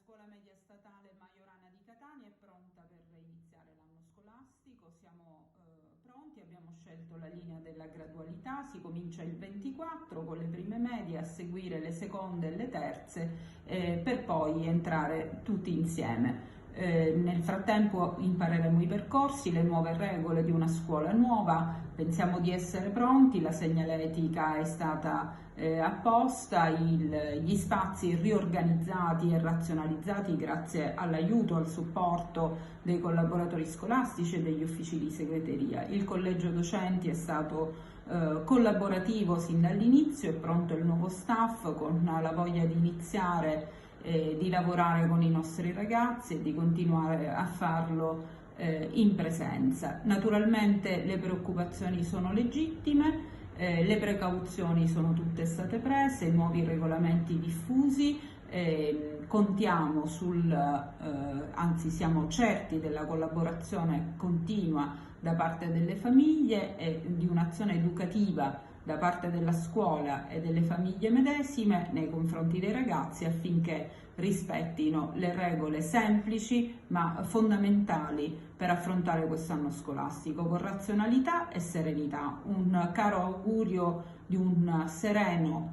scuola media statale Majorana di Catania è pronta per iniziare l'anno scolastico, siamo pronti, abbiamo scelto la linea della gradualità, si comincia il 24 con le prime medie, a seguire le seconde e le terze per poi entrare tutti insieme. Nel frattempo impareremo i percorsi, le nuove regole di una scuola nuova, pensiamo di essere pronti, la segnaletica è stata apposta, gli spazi riorganizzati e razionalizzati grazie all'aiuto, al supporto dei collaboratori scolastici e degli uffici di segreteria. Il collegio docenti è stato collaborativo sin dall'inizio, è pronto il nuovo staff con la voglia di iniziare di lavorare con i nostri ragazzi e di continuare a farlo in presenza. Naturalmente le preoccupazioni sono legittime, le precauzioni sono tutte state prese, nuovi regolamenti diffusi, contiamo anzi siamo certi della collaborazione continua da parte delle famiglie e di un'azione educativa da parte della scuola e delle famiglie medesime nei confronti dei ragazzi affinché rispettino le regole semplici ma fondamentali per affrontare quest'anno scolastico con razionalità e serenità. Un caro augurio di un sereno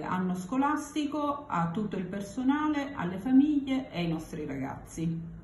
anno scolastico a tutto il personale, alle famiglie e ai nostri ragazzi.